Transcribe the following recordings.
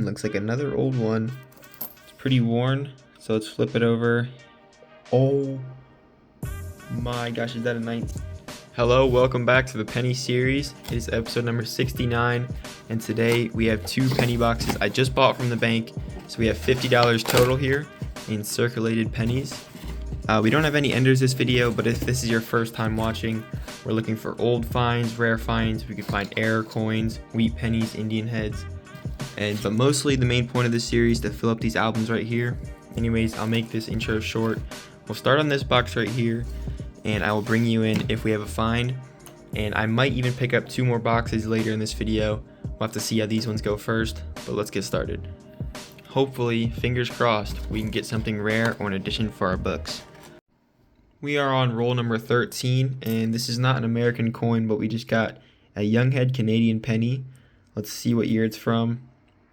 Looks like another old one. It's pretty worn, so let's flip it over. Oh my gosh, is that a 19? Hello, welcome back to the penny series. It is episode number 69, and today we have two penny boxes I just bought from the bank. So we have $50 total here in circulated pennies. We don't have any enders this video, but if this is your first time watching, we're looking for old finds, rare finds. We can find error coins, wheat pennies, Indian heads, but mostly the main point of this series is to fill up these albums right here. Anyways, I'll make this intro short. We'll start on this box right here, and I will bring you in if we have a find, and I might even pick up two more boxes later in this video. We'll have to see how these ones go first, but let's get started. Hopefully, fingers crossed, we can get something rare or an addition for our books. We are on roll number 13, and this is not an American coin, but we just got a Younghead Canadian penny. Let's see what year it's from.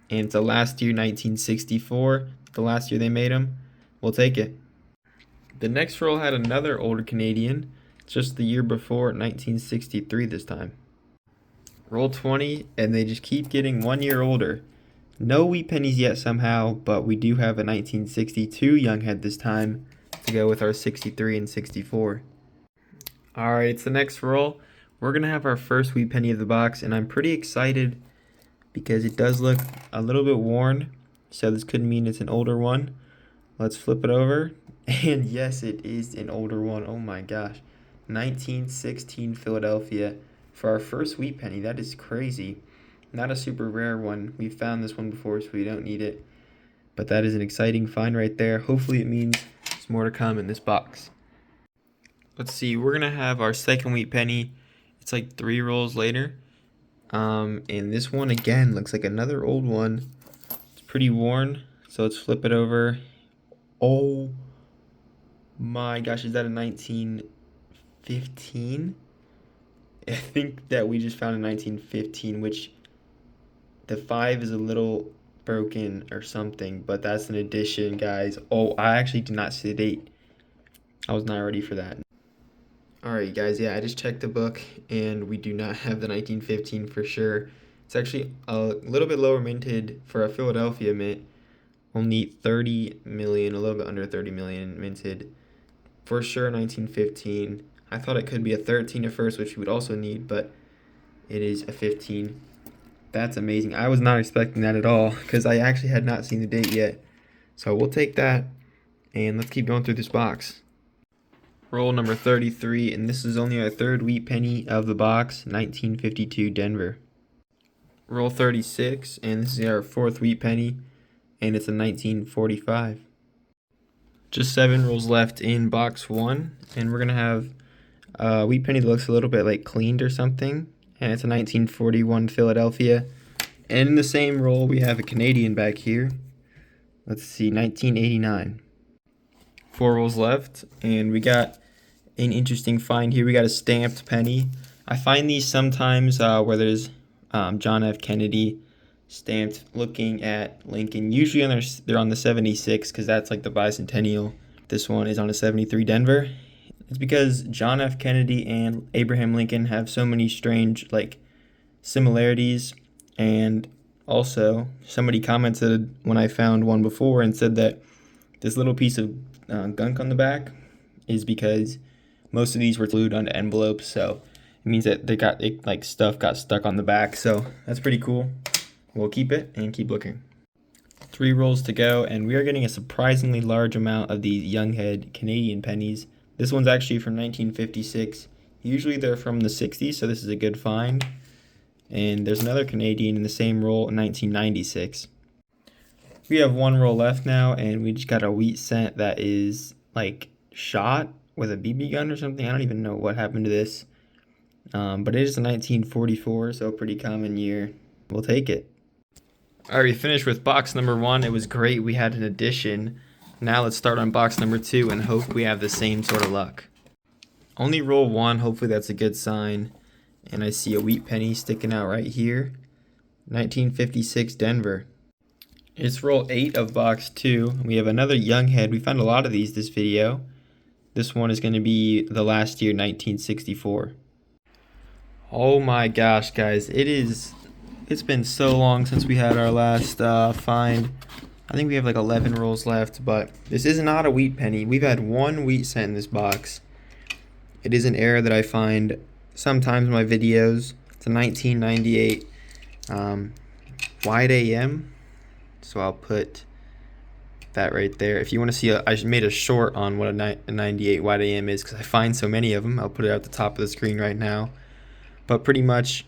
And it's a last year, 1964, the last year they made them. We'll take it. The next roll had another older Canadian, just the year before, 1963 this time. Roll 20, and they just keep getting 1 year older. No wheat pennies yet somehow, but we do have a 1962 Younghead this time to go with our 63 and 64. Alright, it's the next roll. We're going to have our first wheat penny of the box, and I'm pretty excited because it does look a little bit worn, so this could mean it's an older one. Let's flip it over, and yes, it is an older one. Oh my gosh, 1916 Philadelphia for our first wheat penny. That is crazy. Not a super rare one. We've found this one before, so we don't need it, but that is an exciting find right there. Hopefully it means there's more to come in this box. Let's see, we're gonna have our second wheat penny. It's like 3 rolls later. And this one again looks like another old one. It's pretty worn, so let's flip it over. Oh my gosh, is that a 1915? I think that we just found a 1915, which the 5 is a little broken or something, but that's an addition, guys. Oh, I actually did not see the date. I was not ready for that. Alright guys, yeah, I just checked the book and we do not have the 1915 for sure. It's actually a little bit lower minted for a Philadelphia mint. Only 30 million, a little bit under 30 million minted. For sure 1915. I thought it could be a 13 at first, which we would also need, but it is a 15. That's amazing. I was not expecting that at all because I actually had not seen the date yet. So we'll take that and let's keep going through this box. Roll number 33, and this is only our third wheat penny of the box, 1952 Denver. Roll 36, and this is our fourth wheat penny, and it's a 1945. Just 7 rolls left in box 1, and we're going to have a wheat penny that looks a little bit like cleaned or something, and it's a 1941 Philadelphia. And in the same roll, we have a Canadian back here. Let's see, 1989. 4 rolls left, and we got an interesting find here. We got a stamped penny. I find these sometimes where there's John F. Kennedy stamped looking at Lincoln. Usually they're on the 76 because that's like the bicentennial. This one is on a 73 Denver. It's because John F. Kennedy and Abraham Lincoln have so many strange like similarities, and also somebody commented when I found one before and said that this little piece of gunk on the back is because most of these were glued onto envelopes, so it means that stuff got stuck on the back. So that's pretty cool. We'll keep it and keep looking. 3 rolls to go, and we are getting a surprisingly large amount of these Younghead Canadian pennies. This one's actually from 1956. Usually they're from the 60s, so this is a good find. And there's another Canadian in the same roll in 1996. We have 1 roll left now, and we just got a wheat cent that is like shot with a BB gun or something. I don't even know what happened to this, but it is a 1944, so a pretty common year. We'll take it. All right, we finished with box number 1. It was great. We had an addition. Now let's start on box number 2 and hope we have the same sort of luck. Only roll 1. Hopefully that's a good sign. And I see a wheat penny sticking out right here. 1956 Denver. It's roll 8 of box 2. We have another Younghead. We found a lot of these this video. This one is going to be the last year, 1964. Oh my gosh, guys. It is It's been so long since we had our last find. I think we have like 11 rolls left, but this is not a wheat penny. We've had one wheat cent in this box. It is an error that I find sometimes in my videos. It's a 1998 wide AM. So I'll put that right there. If you want to see, I made a short on what a 98 wide AM is because I find so many of them. I'll put it at the top of the screen right now. But pretty much,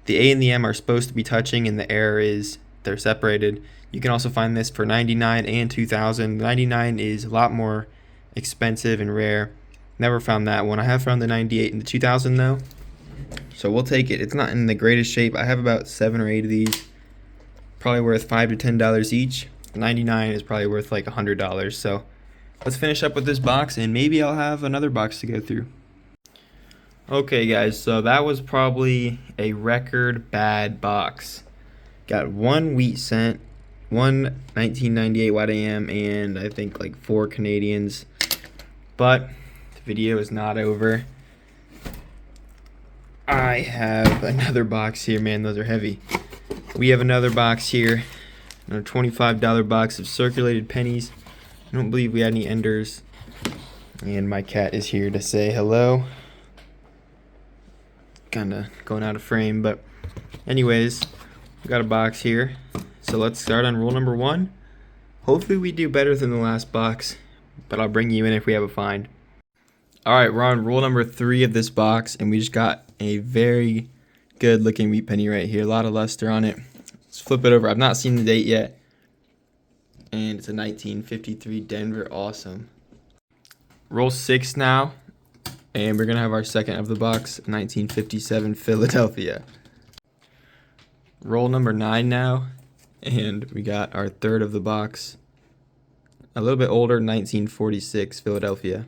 the A and the M are supposed to be touching, and the error is they're separated. You can also find this for 99 and 2000. 99 is a lot more expensive and rare. Never found that one. I have found the 98 and the 2000 though, so we'll take it. It's not in the greatest shape. I have about 7 or 8 of these, probably worth $5 to $10 each. 99 is probably worth like $100. So let's finish up with this box, and maybe I'll have another box to go through. Okay guys, so that was probably a record bad box. Got one wheat cent, one 1998 wide AM, and I think like 4 Canadians. But the video is not over. I have another box here, man, those are heavy. We have another box here, another $25 box of circulated pennies. I don't believe we had any enders. And my cat is here to say hello. Kind of going out of frame, but anyways, we got a box here, so let's start on rule number 1. Hopefully we do better than the last box, but I'll bring you in if we have a find. Alright, we're on rule number 3 of this box, and we just got a very good looking wheat penny right here. A lot of luster on it. Let's flip it over. I've not seen the date yet, and it's a 1953 Denver. Awesome. Roll 6 now. And we're going to have our second of the box, 1957 Philadelphia. Roll number 9 now. And we got our third of the box, a little bit older, 1946 Philadelphia.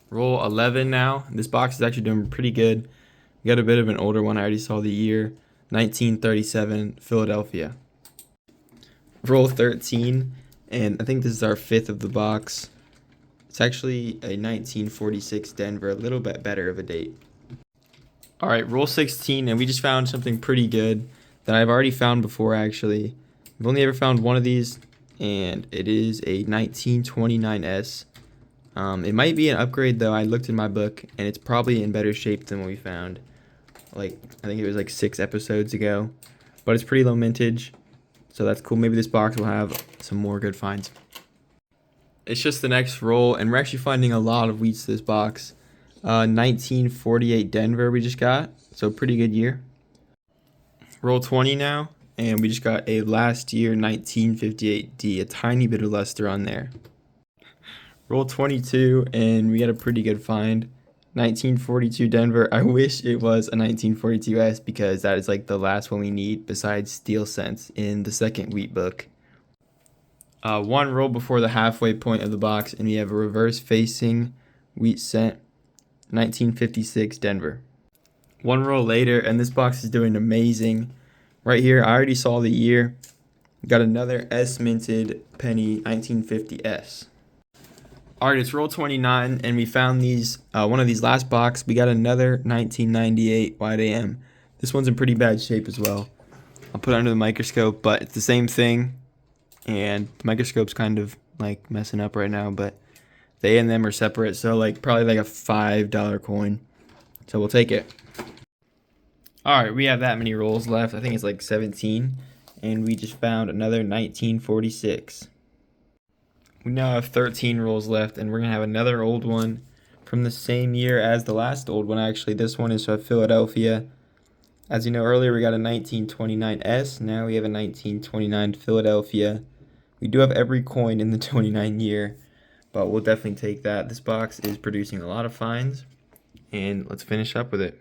Roll 11 now. This box is actually doing pretty good. We got a bit of an older one. I already saw the year, 1937 Philadelphia. Roll 13. And I think this is our fifth of the box. It's actually a 1946 Denver, a little bit better of a date. Alright, roll 16, and we just found something pretty good that I've already found before, actually. I've only ever found one of these, and it is a 1929S. It might be an upgrade, though. I looked in my book, and it's probably in better shape than what we found. I think it was like 6 episodes ago. But it's pretty low mintage, so that's cool. Maybe this box will have some more good finds. It's just the next roll, and we're actually finding a lot of wheats this box. 1948 Denver we just got, so pretty good year. Roll 20 now, and we just got a last year 1958 D, a tiny bit of luster on there. Roll 22, and we got a pretty good find. 1942 Denver. I wish it was a 1942 S because that is like the last one we need besides steel cents in the second wheat book. One roll before the halfway point of the box, and we have a reverse facing wheat cent, 1956 Denver. One roll later, and this box is doing amazing. Right here, I already saw the year. Got another S minted penny, 1950 S. Alright, it's roll 29, and we found these. One of these last box. We got another 1998 wide AM. This one's in pretty bad shape as well. I'll put it under the microscope, but it's the same thing. And the microscope's kind of like messing up right now, but the A and them are separate, so like probably like a $5 coin. So we'll take it. Alright, we have that many rolls left. I think it's like 17. And we just found another 1946. We now have 13 rolls left, and we're going to have another old one from the same year as the last old one, actually. This one is from Philadelphia. As you know, earlier we got a 1929 S. Now we have a 1929 Philadelphia. We do have every coin in the 29 year, but we'll definitely take that. This box is producing a lot of finds, and let's finish up with it.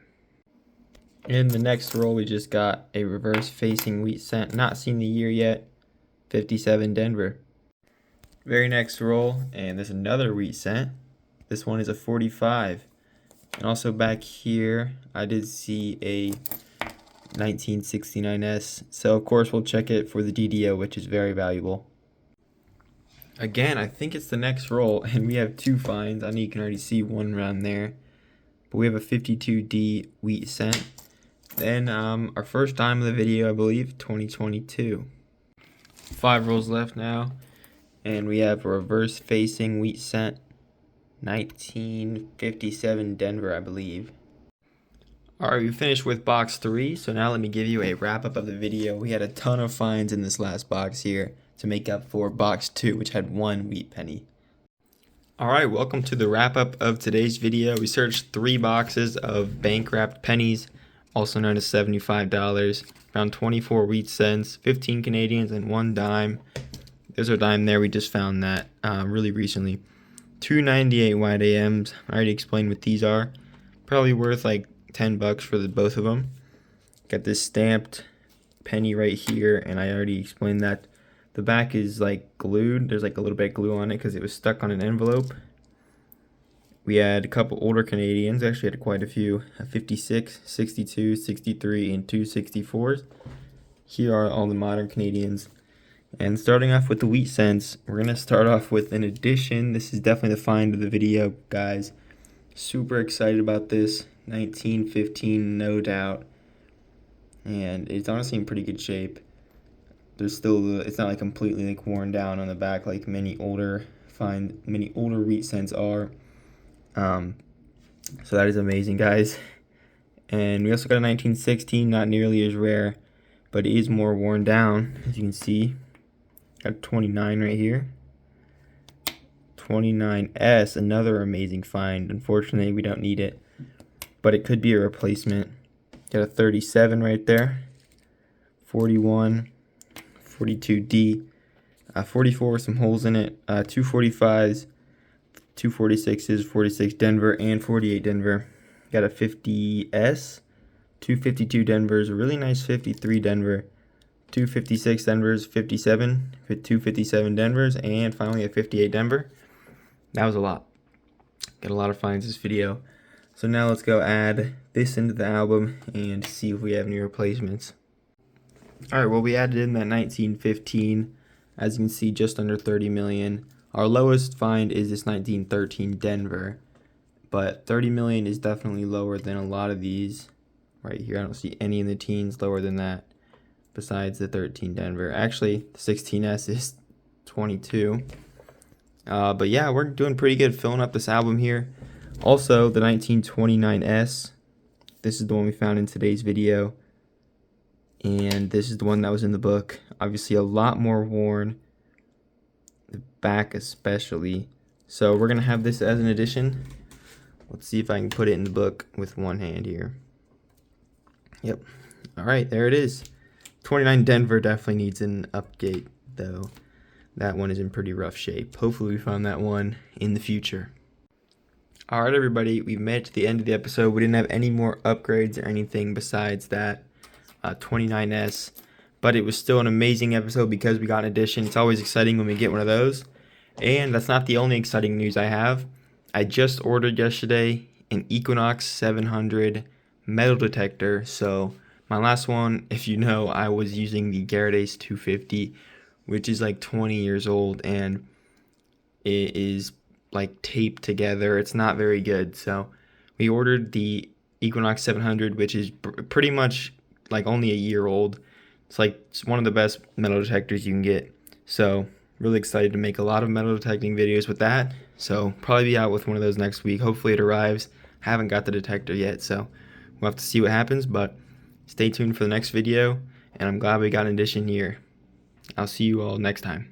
In the next roll, we just got a reverse facing wheat cent. Not seen the year yet. 57 Denver. Very next roll, and there's another wheat cent. This one is a 45. And also back here, I did see a 1969S. So of course we'll check it for the DDO, which is very valuable. Again, I think it's the next roll, and we have 2 finds. I know you can already see one around there. But we have a 52D wheat cent. Then our first dime of the video, I believe, 2022. 5 rolls left now, and we have a reverse facing wheat cent, 1957 Denver, I believe. Alright, we finished with box 3, so now let me give you a wrap up of the video. We had a ton of finds in this last box here to make up for box 2, which had 1 wheat penny. Alright, welcome to the wrap up of today's video. We searched 3 boxes of bank wrapped pennies, also known as $75, found 24 wheat cents, 15 Canadians, and 1 dime. There's our dime there, we just found that really recently. 298 white AMs, I already explained what these are. Probably worth like $10 for the both of them. Got this stamped penny right here, and I already explained that. The back is like glued. There's like a little bit of glue on it because it was stuck on an envelope. We had a couple older Canadians. Actually had quite a few. A 56, 62, 63, and 2 64s. Here are all the modern Canadians. And starting off with the wheat cents, we're going to start off with an addition. This is definitely the find of the video, guys. Super excited about this. 1915, no doubt. And it's honestly in pretty good shape. There's still, it's not like completely like worn down on the back like many older wheat cents are. So that is amazing, guys. And we also got a 1916, not nearly as rare, but it is more worn down, as you can see. Got a 29 right here. 29S, another amazing find. Unfortunately, we don't need it, but it could be a replacement. Got a 37 right there. 41, 42D, 44 with some holes in it. 245s, 246s, 46 Denver, and 48 Denver. Got a 50S, 252 Denvers, a really nice 53 Denver. 256 Denvers, 57, 257 Denvers, and finally a 58 Denver. That was a lot. Got a lot of finds this video. So now let's go add this into the album and see if we have any replacements. Alright, well, we added in that 1915. As you can see, just under 30 million. Our lowest find is this 1913 Denver, but 30 million is definitely lower than a lot of these. Right here, I don't see any in the teens lower than that, besides the 13 Denver. Actually, the 16S is 22. But yeah, we're doing pretty good filling up this album here. Also, the 1929S. This is the one we found in today's video. And this is the one that was in the book. Obviously, a lot more worn. The back especially. So we're going to have this as an addition. Let's see if I can put it in the book with one hand here. Yep. Alright, there it is. 29 Denver definitely needs an update, though. That one is in pretty rough shape. Hopefully we find that one in the future. Alright, everybody, we've made it to the end of the episode. We didn't have any more upgrades or anything besides that 29S, but it was still an amazing episode because we got an addition. It's always exciting when we get one of those. And that's not the only exciting news I have. I just ordered yesterday an Equinox 700 metal detector. So my last one, if you know, I was using the Garrett 250, which is like 20 years old, and it is like taped together. It's not very good. So we ordered the Equinox 700, which is pretty much like only a year old. It's one of the best metal detectors you can get. So really excited to make a lot of metal detecting videos with that. So probably be out with one of those next week. Hopefully it arrives. Haven't got the detector yet, so we'll have to see what happens, but stay tuned for the next video, and I'm glad we got an addition here. I'll see you all next time.